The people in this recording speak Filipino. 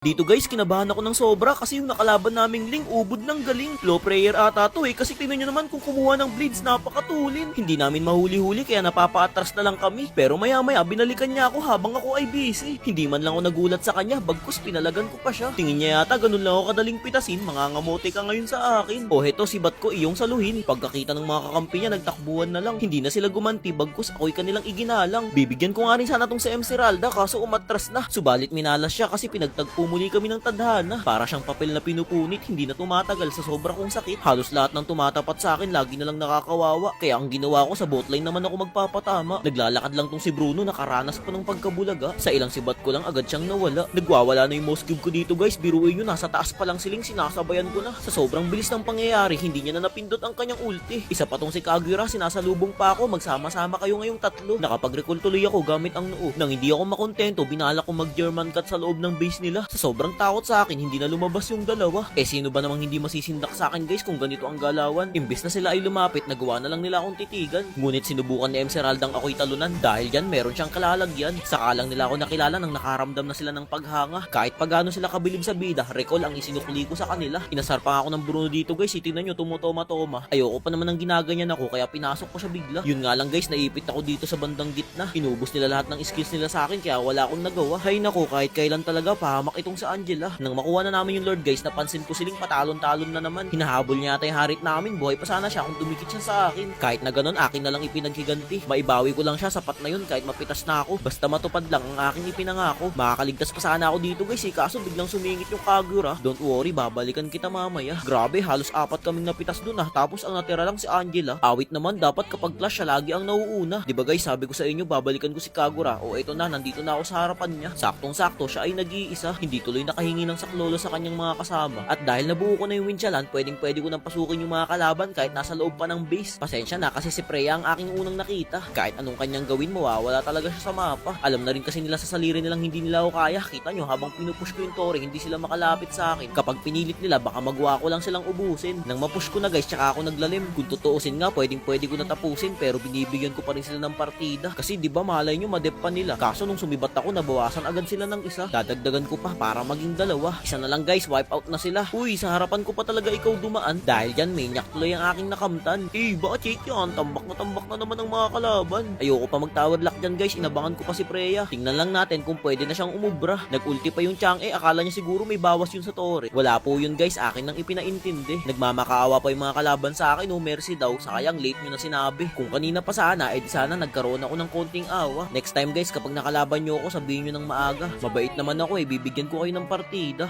Dito guys, kinabahan ako ng sobra kasi yung nakalaban naming Ling ubod ng galing. Low prayer ata to kasi tingnan nyo naman kung kumuha ng bleeds, napakatulin. Hindi namin mahuli-huli kaya napapaatras na lang kami. Pero maya-maya binalikan niya ako habang ako ay busy. Hindi man lang ako nagulat sa kanya, bagkus pinalagan ko pa siya. Tingin niya yata ganun lang ako kadaling pitasin, mangangamote ka ngayon sa akin. O heto, sibat ko iyong saluhin. Pagkakita ng mga kakampi niya, nagtakbuhan na lang. Hindi na sila gumanti, bagkus ako'y kanilang iginalang. Bibigyan ko nga rin sana tong sa MC Ralda kaso umatras na. Subalit minalas siya kasi pinagtagpo muli kami ng tadhana. Para siyang papel na pinupunit, hindi na tumatagal sa sobra kong sakit. Halos lahat ng tumatapat sa akin lagi na lang nakakawawa. Kaya ang ginawa ko, sa botline naman ako magpapatama. Naglalakad lang tong si Bruno, nakaranas pa ng pagkabulaga. Sa ilang sibat ko lang agad siyang nawala. Nagwawala na yung mouse cube ko dito guys. Biruin nyo, nasa taas pa lang siling sinasabayan ko na. Sa sobrang bilis ng pangyayari, hindi niya na napindot ang kanyang ulti. Isa pa tong si Kagura, sinasalubong pa ako. Magsama-sama kayo ngayong tatlo. Nakapag-recall tuloy ako gamit ang noo. Nang hindi ako makontento, binala ko mag-German cut sa loob ng base nila. Sa sobrang takot sa akin, hindi na lumabas yung dalawa. Sino ba namang hindi masisindak sa akin guys kung ganito ang galawan? Imbes na sila ay lumapit, nagawa na lang nila akong titigan. Ngunit sinubukan ni MC Raldang ako'y talunan dahil yan meron siyang kalalagyan. Saka lang nila ako nakilala nang nakaramdam na sila ng paghanga. Kahit pagano sila kabilib sa bida, recall ang isinukli ko sa kanila. Inasar pa ako ng Bruno dito guys, itinan nyo, tumutoma-toma. Ayoko pa naman ng ginaganyan ako kaya pinasok ko siya bigla. Yun nga lang guys, naipit ako dito sa bandang gitna. Inubos nila lahat ng skills nila sa akin kaya wala akong nagawa. Hay nako, kahit kailan talaga pahamak itong sa Angela. Nang makuha na namin yung Lord guys, napansin ko siling patalon-talon na naman. Hinahabol niya ata yung harit namin, buhay pa sana siya kung dumikit siya sa akin. Kahit na ganun, akin na lang ipinaghiganti. Maibawi ko lang siya, sapat na yun kahit mapitas na ako. Basta matupad lang ang aking ipinangako. Makakaligtas pa sana ako dito guys kaso biglang sumingit yung Kagura. Don't worry, babalikan kita mamaya. Grabe, halos 4 kaming napitas dun tapos ang natira lang si Angela. Awit naman, dapat kapag clash siya lagi ang nauuna. Diba guys, sabi ko sa inyo babalikan ko si Kagura. O eto na, nandito na ako sa harapan niya. Saktong-sakto, siya ay nag-iisa. Hindi tuloy nakahingi ng saklolo sa kanyang mga kasama. At dahil nabuo ko na yung winchalan, pwedeng-pwede ko nang pasukin yung mga kalaban kahit nasa loob pa ng base. Pasensya na kasi si Freya ang aking unang nakita. Kahit anong kanyang gawin, mawawala talaga siya sa mapa. Alam na rin kasi nila sa saliri nilang hindi nila ako kaya. Kita nyo, habang pinupush ko yung tore, hindi sila makalapit sa akin. Kapag pinilit nila, baka magawa ko lang silang ubusin. Nang mapush ko na guys, tsaka ako naglalim. Kung tutuusin nga, pwedeng-pwede ko na tapusin pero binibigyan ko pa rin sila ng partida. Kasi di ba malay nyo, madep pa nila. Kaso nung sumibat ako, nabawasan agad sila ng isa. Dadagdagan ko pa para maging dalawa. Isa na lang guys, wipe out na sila. Uy, sa harapan ko pa talaga ikaw dumaan. Dahil yan, maniac tuloy ang aking nakamtan. Baka check yan, tambak na naman ang mga kalaban. Ayoko pa mag-tower lock dyan guys, inabangan ko pa si Freya. Tingnan lang natin kung pwede na siyang umubra. Nag-ulti pa yung Chang'e, akala niya siguro may bawas yun sa tore. Wala po yun guys, akin nang ipinaintindi. Nagmamakaawa pa yung mga kalaban sa akin, mercy daw, sayang late nyo na sinabi. Kung kanina pa sana, di sana nagkaroon ako ng konting awa. Next time guys, kapag nakalaban nyo ako, sabihin nyo ng maaga. Mabait naman ako bibigyan ko kayo ng partida.